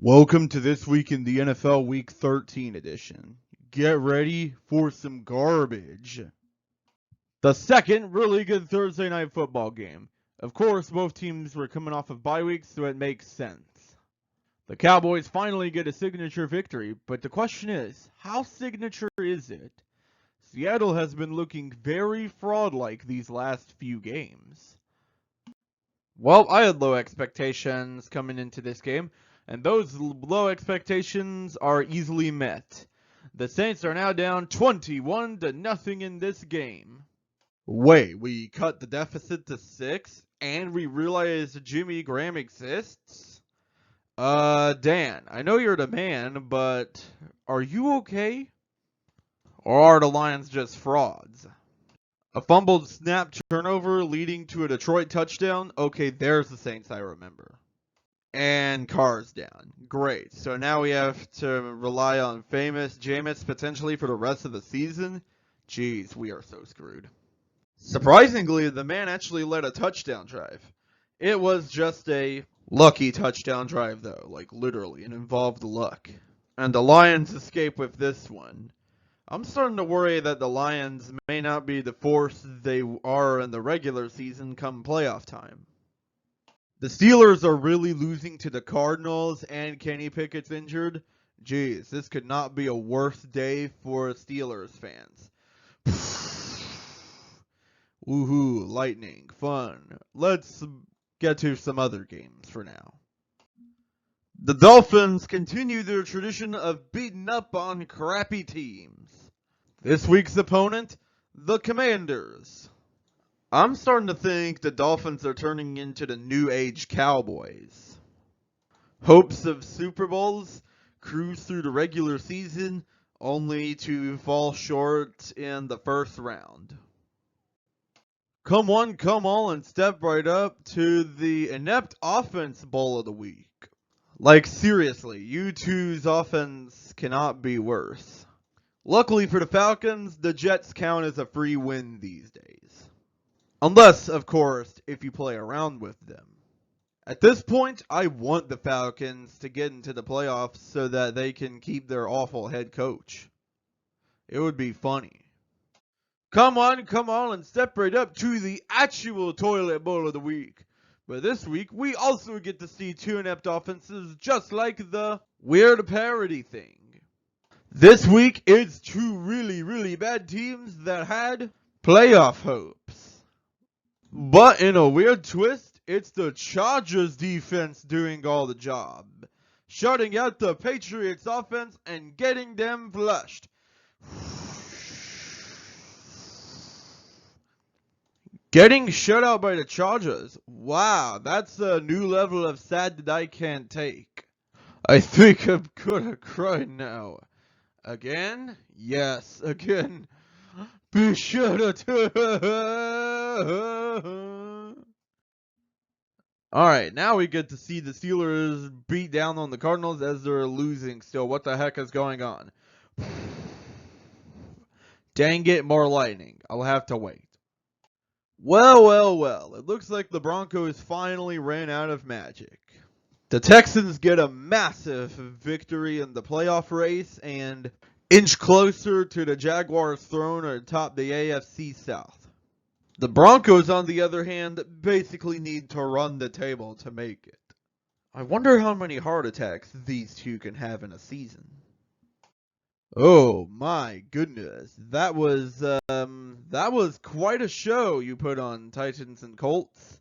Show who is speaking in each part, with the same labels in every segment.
Speaker 1: Welcome to This Week in the NFL Week 13 edition. Get ready for some garbage. The second really good Thursday night football game. Of course, both teams were coming off of bye weeks, so it makes sense. The Cowboys finally get a signature victory, but the question is, how signature is it? Seattle has been looking very fraud-like these last few games. Well, I had low expectations coming into this game, and those low expectations are easily met. The Saints are now down 21-0 in this game. Wait, we cut the deficit to 6, and we realize Jimmy Graham exists? Dan, I know you're the man, but are you okay? Or are the Lions just frauds? A fumbled snap turnover leading to a Detroit touchdown? Okay, there's the Saints I remember. And Carr's down. Great. So now we have to rely on famous Jameis potentially for the rest of the season? Jeez, we are so screwed. Surprisingly, the man actually led a touchdown drive. It was just a lucky touchdown drive, though. Like, literally. It involved luck. And the Lions escape with this one. I'm starting to worry that the Lions may not be the force they are in the regular season come playoff time. The Steelers are really losing to the Cardinals, and Kenny Pickett's injured. Jeez, this could not be a worse day for Steelers fans. Woohoo, lightning, fun. Let's get to some other games for now. The Dolphins continue their tradition of beating up on crappy teams. This week's opponent, the Commanders. I'm starting to think the Dolphins are turning into the new age Cowboys. Hopes of Super Bowls, cruise through the regular season, only to fall short in the first round. Come one, come all, and step right up to the inept offense bowl of the week. Like, seriously, U2's offense cannot be worse. Luckily for the Falcons, the Jets count as a free win these days. Unless, of course, if you play around with them. At this point, I want the Falcons to get into the playoffs so that they can keep their awful head coach. It would be funny. Come on, and step right up to the actual toilet bowl of the week. But this week, we also get to see two inept offenses just like the weird parody thing. This week, it's two really, really bad teams that had playoff hopes. But in a weird twist, it's the Chargers defense doing all the job. Shutting out the Patriots offense and getting them flushed. Getting shut out by the Chargers. Wow, that's a new level of sad that I can't take. I think I'm gonna cry now. Again? Yes, again. Be sure to... Alright, now we get to see the Steelers beat down on the Cardinals as they're losing still. What the heck is going on? Dang it, more lightning. I'll have to wait. Well. It looks like the Broncos finally ran out of magic. The Texans get a massive victory in the playoff race and inch closer to the Jaguars' throne atop the AFC South. The Broncos, on the other hand, basically need to run the table to make it. I wonder how many heart attacks these two can have in a season. Oh my goodness, that was quite a show you put on, Titans and Colts.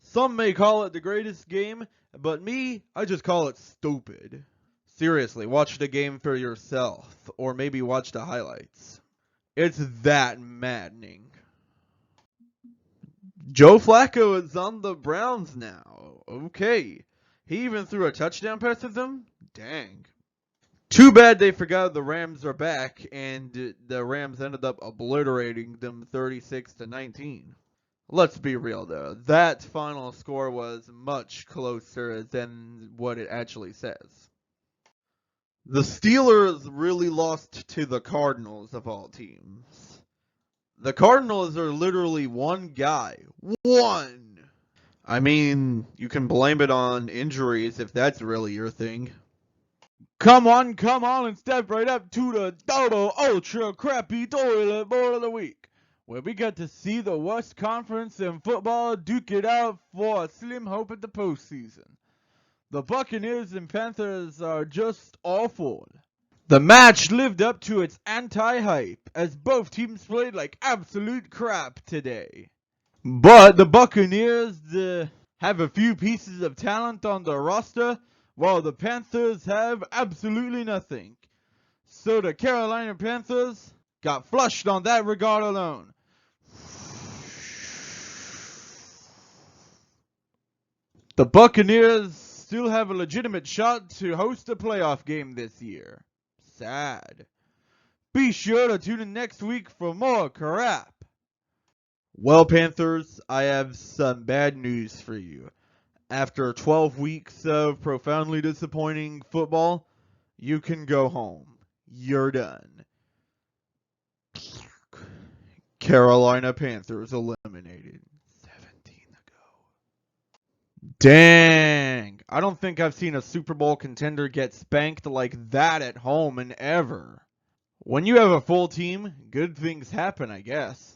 Speaker 1: Some may call it the greatest game, but me, I just call it stupid. Seriously, watch the game for yourself, or maybe watch the highlights. It's that maddening. Joe Flacco is on the Browns now. Okay. He even threw a touchdown pass at them? Dang. Too bad they forgot the Rams are back, and the Rams ended up obliterating them 36-19. Let's be real, though. That final score was much closer than what it actually says. The Steelers really lost to the Cardinals, of all teams. The Cardinals are literally one guy. One! I mean, you can blame it on injuries if that's really your thing. Come on, and step right up to the double ultra crappy toilet bowl of the week, where we get to see the West Conference in football duke it out for a slim hope at the postseason. The Buccaneers and Panthers are just awful. The match lived up to its anti-hype, as both teams played like absolute crap today. But the Buccaneers have a few pieces of talent on the roster, while the Panthers have absolutely nothing. So the Carolina Panthers got flushed on that regard alone. The Buccaneers still have a legitimate shot to host a playoff game this year. Sad. Be sure to tune in next week for more crap. Well, Panthers, I have some bad news for you. After 12 weeks of profoundly disappointing football, you can go home. You're done. Carolina Panthers eliminated. 17 ago. Dang. I don't think I've seen a Super Bowl contender get spanked like that at home in ever. When you have a full team, good things happen, I guess.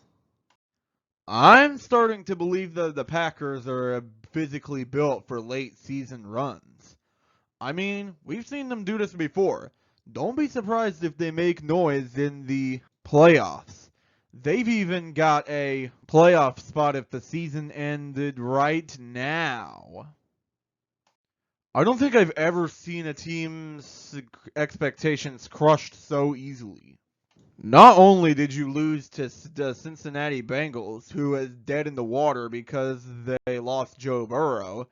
Speaker 1: I'm starting to believe that the Packers are physically built for late season runs. I mean, we've seen them do this before. Don't be surprised if they make noise in the playoffs. They've even got a playoff spot if the season ended right now. I don't think I've ever seen a team's expectations crushed so easily. Not only did you lose to the Cincinnati Bengals, who is dead in the water because they lost Joe Burrow,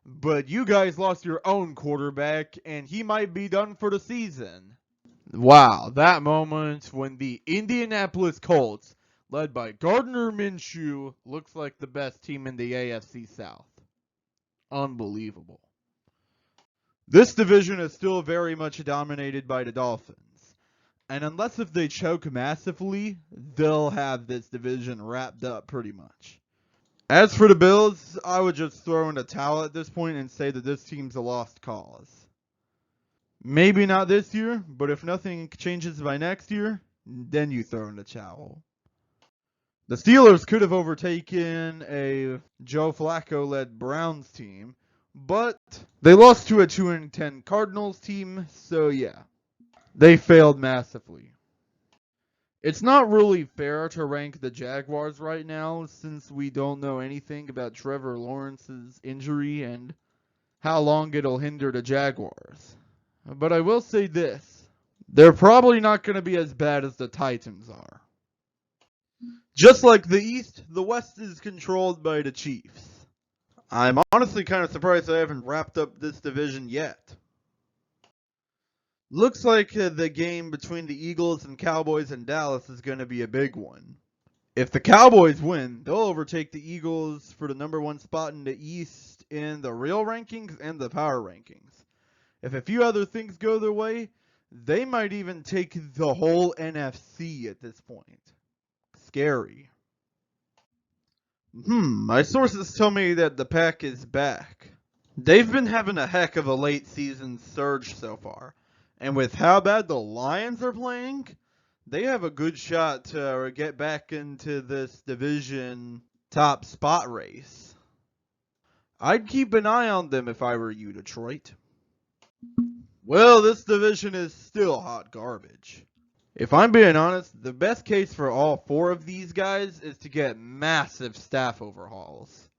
Speaker 1: but you guys lost your own quarterback, and he might be done for the season. Wow, that moment when the Indianapolis Colts, led by Gardner Minshew, looks like the best team in the AFC South. Unbelievable. This division is still very much dominated by the Dolphins. And unless if they choke massively, they'll have this division wrapped up pretty much. As for the Bills, I would just throw in a towel at this point and say that this team's a lost cause. Maybe not this year, but if nothing changes by next year, then you throw in the towel. The Steelers could have overtaken a Joe Flacco-led Browns team, but they lost to a 2-10 Cardinals team, so yeah. They failed massively. It's not really fair to rank the Jaguars right now since we don't know anything about Trevor Lawrence's injury and how long it'll hinder the Jaguars. But I will say this. They're probably not going to be as bad as the Titans are. Just like the East, the West is controlled by the Chiefs. I'm honestly kind of surprised I haven't wrapped up this division yet. Looks like the game between the Eagles and Cowboys in Dallas is going to be a big one. If the Cowboys win, they'll overtake the Eagles for the number one spot in the East in the real rankings and the power rankings. If a few other things go their way, they might even take the whole NFC at this point. Scary. My sources tell me that the Pack is back. They've been having a heck of a late season surge so far. And with how bad the Lions are playing, they have a good shot to get back into this division top spot race. I'd keep an eye on them if I were you, Detroit. Well, this division is still hot garbage. If I'm being honest, the best case for all four of these guys is to get massive staff overhauls.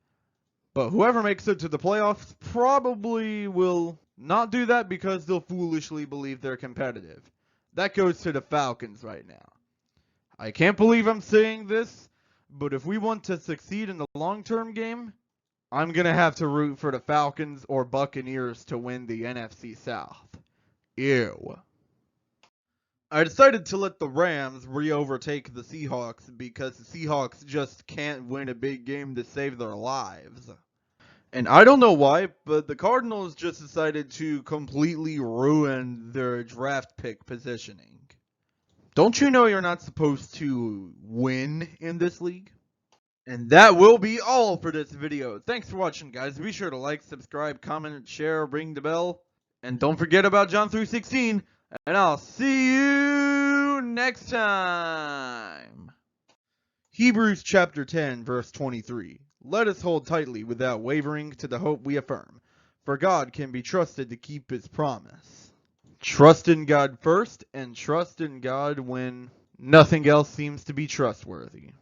Speaker 1: But whoever makes it to the playoffs probably will not do that because they'll foolishly believe they're competitive. That goes to the Falcons right now. I can't believe I'm saying this, but if we want to succeed in the long-term game, I'm going to have to root for the Falcons or Buccaneers to win the NFC South. Ew. I decided to let the Rams re-overtake the Seahawks because the Seahawks just can't win a big game to save their lives. And I don't know why, but the Cardinals just decided to completely ruin their draft pick positioning. Don't you know you're not supposed to win in this league? And that will be all for this video. Thanks for watching, guys. Be sure to like, subscribe, comment, share, ring the bell. And don't forget about John 3:16. And I'll see you next time. Hebrews chapter 10, verse 23. Let us hold tightly without wavering to the hope we affirm, for God can be trusted to keep his promise. Trust in God first, and trust in God when nothing else seems to be trustworthy.